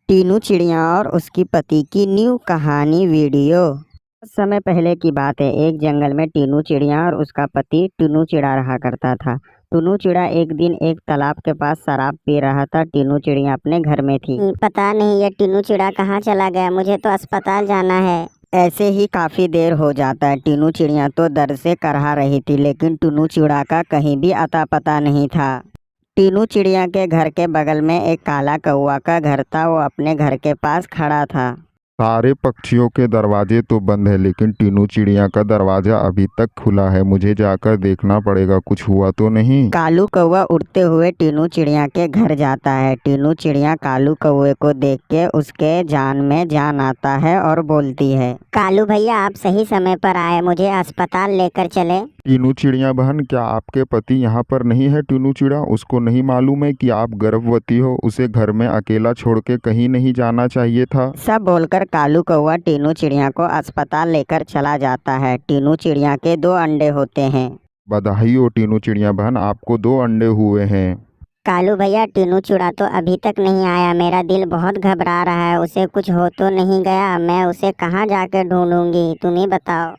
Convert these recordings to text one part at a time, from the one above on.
टीनू चिड़िया और उसकी पति की न्यू कहानी वीडियो। कुछ समय पहले की बात है। एक जंगल में टीनू चिड़िया और उसका पति टुन्नू चिड़ा रहा करता था। टुन्नू चिड़ा एक दिन एक तालाब के पास शराब पी रहा था। टीनू चिड़िया अपने घर में थी। पता नहीं ये टीनू चिड़ा कहाँ चला गया, मुझे तो अस्पताल जाना है। ऐसे ही काफी देर हो जाता है। टीनू चिड़िया तो दर्द से करहा रही थी, लेकिन टुन्नू चिड़ा का कहीं भी अता पता नहीं था। टीनू चिड़िया के घर के बगल में एक काला कौआ का घर था। वो अपने घर के पास खड़ा था। सारे पक्षियों के दरवाजे तो बंद है, लेकिन टीनू चिड़िया का दरवाजा अभी तक खुला है। मुझे जाकर देखना पड़ेगा, कुछ हुआ तो नहीं। कालू कौवा उड़ते हुए टीनू चिड़िया के घर जाता है। टीनू चिड़िया कालू कौवे को देख के उसके जान में जान आता है और बोलती है, कालू भैया आप सही समय पर आए, मुझे अस्पताल लेकर चले। टीनू चिड़िया बहन, क्या आपके पति यहाँ पर नहीं है? टीनू चिड़ा, उसको नहीं मालूम है कि आप गर्भवती हो? उसे घर में अकेला छोड़ के कहीं नहीं जाना चाहिए था। सब बोलकर कालू कौवा टीनू चिड़िया को अस्पताल लेकर चला जाता है। टीनू चिड़िया के 2 अंडे होते हैं। बधाई हो टीनू चिड़िया बहन, आपको 2 अंडे हुए हैं। कालू भैया टीनू चिड़ा तो अभी तक नहीं आया, मेरा दिल बहुत घबरा रहा है। उसे कुछ हो तो नहीं गया? मैं उसे कहाँ जाकर ढूंढूंगी, तुम ही बताओ।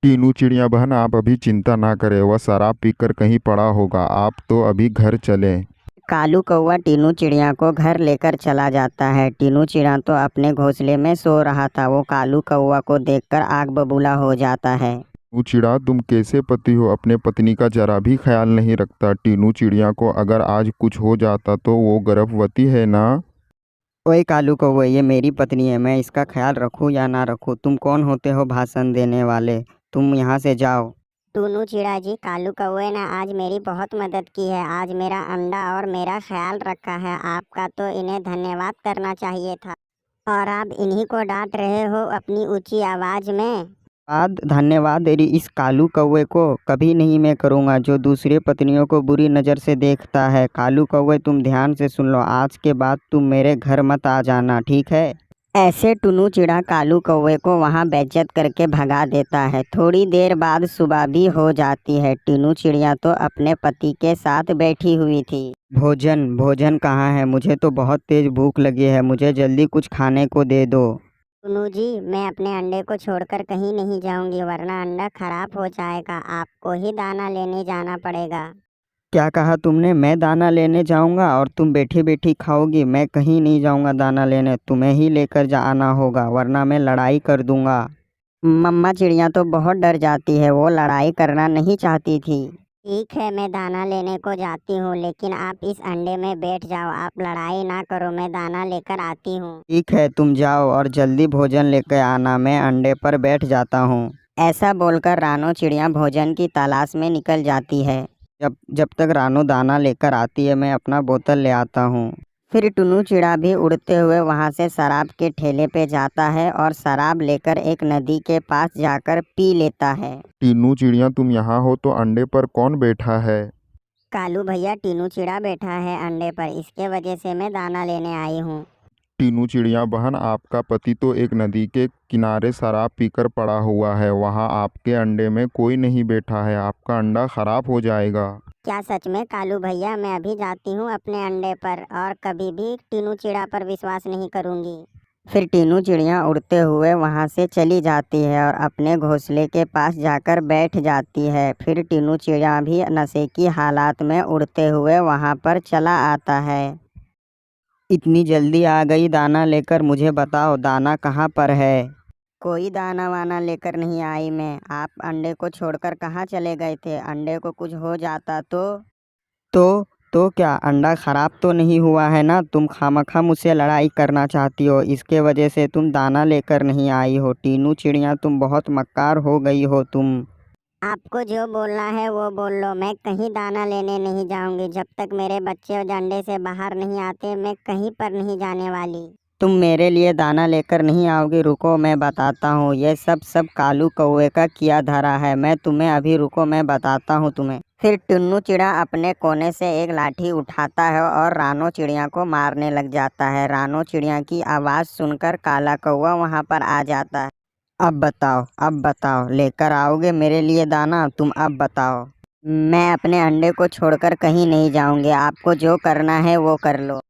टीनू चिड़िया बहन, आप अभी चिंता ना करें, वह शराब पीकर कहीं पड़ा होगा। आप तो अभी घर चलें। कालू कौवा टीनू चिड़िया को घर लेकर चला जाता है। टीनू चिड़िया तो अपने घोंसले में सो रहा था। वो कालू कौवा को देखकर आग बबूला हो जाता है। टीनू चिड़ा, तुम कैसे पति हो? अपने पत्नी का जरा भी ख्याल नहीं रखता। टीनू चिड़िया को अगर आज कुछ हो जाता तो वो गर्भवती है ना? ओए कालू कौवे, ये मेरी पत्नी है, मैं इसका ख्याल रखूं या ना रखूं? तुम कौन होते हो भाषण देने वाले? तुम यहाँ से जाओ। टूनू चिड़ा जी, कालू कौवे ने आज मेरी बहुत मदद की है। आज मेरा अंडा और मेरा ख्याल रखा है। आपका तो इन्हें धन्यवाद करना चाहिए था, और आप इन्हीं को डांट रहे हो अपनी ऊंची आवाज में। धन्यवाद तेरी इस कालू कौवे को कभी नहीं मैं करूँगा, जो दूसरे पत्नियों को बुरी नज़र से देखता है। कालू कौवे, तुम ध्यान से सुन लो, आज के बाद तुम मेरे घर मत आ जाना, ठीक है? ऐसे टुन्नू चिड़ा कालू कौवे को वहाँ बेइज्जत करके भगा देता है। थोड़ी देर बाद सुबह भी हो जाती है। टीनू चिड़िया तो अपने पति के साथ बैठी हुई थी। भोजन भोजन कहाँ है? मुझे तो बहुत तेज भूख लगी है, मुझे जल्दी कुछ खाने को दे दो। टूनू जी, मैं अपने अंडे को छोड़कर कहीं नहीं जाऊंगी, वरना अंडा खराब हो जाएगा। आपको ही दाना लेने जाना पड़ेगा। क्या कहा तुमने? मैं दाना लेने जाऊंगा और तुम बैठी बैठी खाओगी? मैं कहीं नहीं जाऊंगा दाना लेने, तुम्हें ही लेकर जाना होगा, वरना मैं लड़ाई कर दूंगा। मम्मा चिड़िया तो बहुत डर जाती है, वो लड़ाई करना नहीं चाहती थी। ठीक है, मैं दाना लेने को जाती हूँ, लेकिन आप इस अंडे में बैठ जाओ। आप लड़ाई ना करो, मैं दाना लेकर आती हूँ। ठीक है, तुम जाओ और जल्दी भोजन लेकर आना, मैं अंडे पर बैठ जाता हूँ। ऐसा बोलकर रानो चिड़िया भोजन की तलाश में निकल जाती है। जब तक रानो दाना लेकर आती है, मैं अपना बोतल ले आता हूँ। फिर टुन्नू चिड़ा भी उड़ते हुए वहाँ से शराब के ठेले पे जाता है और शराब लेकर एक नदी के पास जाकर पी लेता है। टीनू चिड़िया, तुम यहाँ हो तो अंडे पर कौन बैठा है? कालू भैया, टीनू चिड़ा बैठा है अंडे पर, इसके वजह से मैं दाना लेने आई हूँ। टीनू चिड़िया बहन, आपका पति तो एक नदी के किनारे शराब पीकर पड़ा हुआ है। वहाँ आपके अंडे में कोई नहीं बैठा है, आपका अंडा खराब हो जाएगा। क्या सच में? कालू भैया, मैं अभी जाती हूँ अपने अंडे पर, और कभी भी टीनू चिड़ा पर विश्वास नहीं करूँगी। फिर टीनू चिड़िया उड़ते हुए वहाँ से चली जाती है और अपने घोंसले के पास जाकर बैठ जाती है। फिर टीनू चिड़िया भी नशे की हालात में उड़ते हुए वहाँ पर चला आता है। इतनी जल्दी आ गई दाना लेकर? मुझे बताओ, दाना कहाँ पर है? कोई दाना वाना लेकर नहीं आई मैं। आप अंडे को छोड़कर कहाँ चले गए थे? अंडे को कुछ हो जाता तो क्या अंडा खराब तो नहीं हुआ है ना? तुम खामखा मुझसे लड़ाई करना चाहती हो, इसके वजह से तुम दाना लेकर नहीं आई हो। टीनू चिड़िया, तुम बहुत मक्कार हो गई हो तुम। आपको जो बोलना है वो बोल लो, मैं कहीं दाना लेने नहीं जाऊंगी। जब तक मेरे बच्चे अंडे से बाहर नहीं आते, मैं कहीं पर नहीं जाने वाली। तुम मेरे लिए दाना लेकर नहीं आओगी? रुको, मैं बताता हूँ। ये सब कालू कौवे का किया धरा है। मैं तुम्हें अभी, रुको, मैं बताता हूँ तुम्हें। फिर टुन्नू चिड़ा अपने कोने से एक लाठी उठाता है और रानो चिड़िया को मारने लग जाता है। रानो चिड़िया की आवाज़ सुनकर काला कौवा वहाँ पर आ जाता है। अब बताओ, लेकर आओगे मेरे लिए दाना? तुम अब बताओ। मैं अपने अंडे को छोड़कर कहीं नहीं जाऊंगी, आपको जो करना है वो कर लो।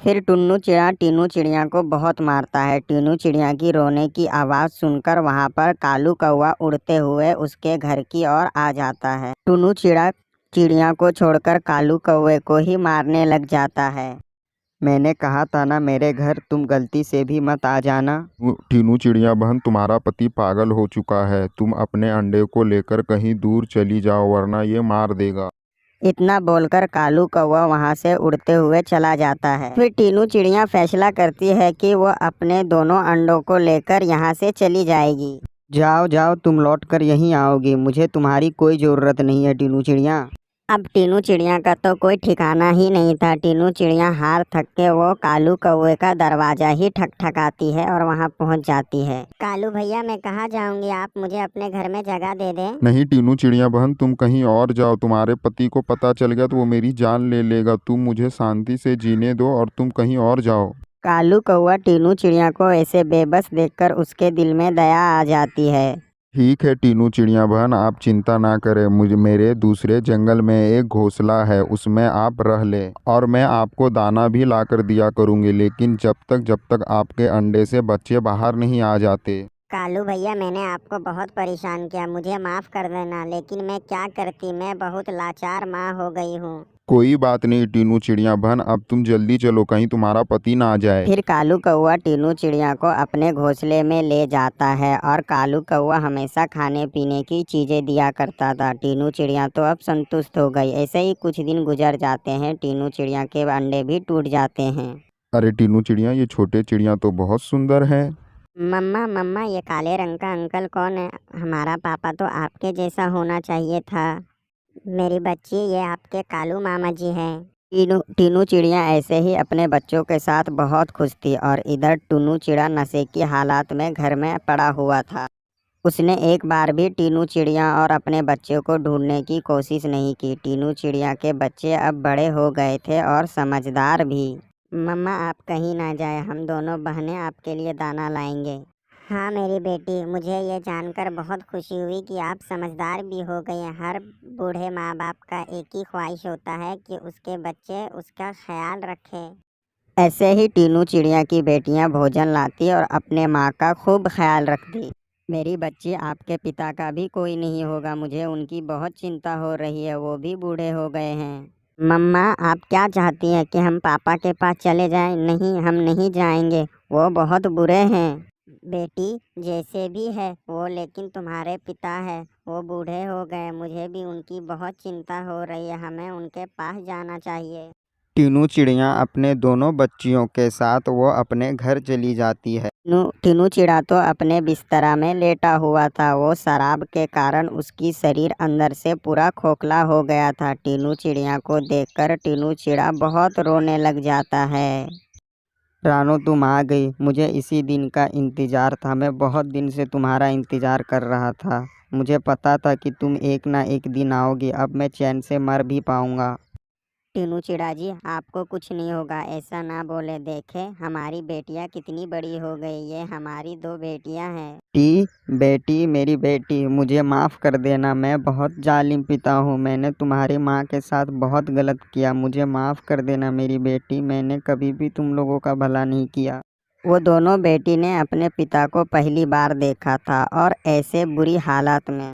फिर टुन्नू चिड़िया टीनू चिड़िया को बहुत मारता है। टीनू चिड़िया की रोने की आवाज़ सुनकर वहाँ पर कालू कौवा उड़ते हुए उसके घर की ओर आ जाता है। टुन्नू चिड़िया को छोड़कर कालू कौवे को ही मारने लग जाता है। मैंने कहा था ना मेरे घर तुम गलती से भी मत आ जाना। टीनू चिड़िया बहन, तुम्हारा पति पागल हो चुका है। तुम अपने अंडे को लेकर कहीं दूर चली जाओ वरना ये मार देगा। इतना बोलकर कालू कौवा वहाँ से उड़ते हुए चला जाता है। फिर टीनू चिड़िया फैसला करती है कि वो अपने दोनों अंडों को लेकर यहाँ से चली जाएगी। जाओ जाओ, तुम लौट कर यहीं आओगी, मुझे तुम्हारी कोई ज़रूरत नहीं है टीनू चिड़िया। अब टीनू चिड़िया का तो कोई ठिकाना ही नहीं था। टीनू चिड़िया हार थक के वो कालू कौवे का दरवाज़ा ही ठकठकाती है और वहाँ पहुँच जाती है। कालू भैया मैं कहाँ जाऊंगी, आप मुझे अपने घर में जगह दे दें। नहीं टीनू चिड़िया बहन, तुम कहीं और जाओ। तुम्हारे पति को पता चल गया तो वो मेरी जान ले लेगा। तुम मुझे शांति से जीने दो और तुम कहीं और जाओ। कालू कौवा टीनू चिड़िया को ऐसे बेबस देखकर उसके दिल में दया आ जाती है। ठीक है टीनू चिड़िया बहन, आप चिंता ना करें। मुझे मेरे दूसरे जंगल में एक घोंसला है, उसमें आप रह लें और मैं आपको दाना भी ला कर दिया करूँगी, लेकिन जब तक आपके अंडे से बच्चे बाहर नहीं आ जाते। कालू भैया मैंने आपको बहुत परेशान किया, मुझे माफ़ कर देना, लेकिन मैं क्या करती, मैं बहुत लाचार माँ हो गई हूँ। कोई बात नहीं टीनू चिड़िया बहन, अब तुम जल्दी चलो कहीं तुम्हारा पति ना आ जाए। फिर कालू कौवा टीनू चिड़िया को अपने घोंसले में ले जाता है और कालू कौवा हमेशा खाने पीने की चीज़ें दिया करता था। टीनू चिड़िया तो अब संतुष्ट हो गई। ऐसे ही कुछ दिन गुजर जाते हैं। टीनू चिड़िया के अंडे भी टूट जाते हैं। अरे टीनू चिड़िया, ये छोटे चिड़िया तो बहुत सुंदर है। मम्मा मम्मा ये काले रंग का अंकल कौन है? हमारा पापा तो आपके जैसा होना चाहिए था। मेरी बच्ची, ये आपके कालू मामा जी हैं। टीनू चिड़िया ऐसे ही अपने बच्चों के साथ बहुत खुश थी और इधर टुन्नू चिड़ा नशे की हालात में घर में पड़ा हुआ था। उसने एक बार भी टीनू चिड़िया और अपने बच्चों को ढूंढने की कोशिश नहीं की। टीनू चिड़िया के बच्चे अब बड़े हो गए थे और समझदार भी। मम्मा आप कहीं ना जाए, हम दोनों बहनें आपके लिए दाना लाएंगे। हाँ मेरी बेटी, मुझे ये जानकर बहुत खुशी हुई कि आप समझदार भी हो गए हैं। हर बूढ़े माँ बाप का एक ही ख्वाहिश होता है कि उसके बच्चे उसका ख्याल रखें। ऐसे ही टीनू चिड़िया की बेटियां भोजन लाती और अपने माँ का खूब ख्याल रखती। मेरी बच्ची, आपके पिता का भी कोई नहीं होगा, मुझे उनकी बहुत चिंता हो रही है, वो भी बूढ़े हो गए हैं। मम्मा आप क्या चाहती हैं कि हम पापा के पास चले जाएं? नहीं, हम नहीं जाएंगे, वो बहुत बुरे हैं। बेटी जैसे भी है वो, लेकिन तुम्हारे पिता है, वो बूढ़े हो गए, मुझे भी उनकी बहुत चिंता हो रही है, हमें उनके पास जाना चाहिए। टीनू चिड़िया अपने दोनों बच्चियों के साथ वो अपने घर चली जाती है। टीनू चिड़ा तो अपने बिस्तरा में लेटा हुआ था। वो शराब के कारण उसकी शरीर अंदर से पूरा खोखला हो गया था। टीनू चिड़िया को देखकर टीनू चिड़ा बहुत रोने लग जाता है। रानो तुम आ गई, मुझे इसी दिन का इंतज़ार था। मैं बहुत दिन से तुम्हारा इंतज़ार कर रहा था। मुझे पता था कि तुम एक ना एक दिन आओगी। अब मैं चैन से मर भी पाऊँगा। टीनू चिड़ा जी, आपको कुछ नहीं होगा, ऐसा ना बोले। देखे हमारी बेटियां कितनी बड़ी हो गई, ये हमारी दो बेटियां हैं। बेटी, मेरी बेटी, मुझे माफ़ कर देना, मैं बहुत जालिम पिता हूँ। मैंने तुम्हारी माँ के साथ बहुत गलत किया, मुझे माफ़ कर देना मेरी बेटी। मैंने कभी भी तुम लोगों का भला नहीं किया। वो दोनों बेटी ने अपने पिता को पहली बार देखा था और ऐसे बुरी हालात में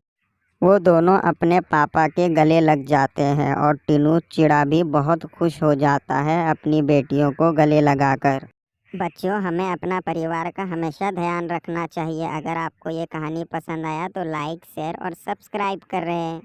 वो दोनों अपने पापा के गले लग जाते हैं और टीनू चिड़ा भी बहुत खुश हो जाता है अपनी बेटियों को गले लगाकर। बच्चों हमें अपना परिवार का हमेशा ध्यान रखना चाहिए। अगर आपको ये कहानी पसंद आया तो लाइक, शेयर और सब्सक्राइब कर रहे हैं।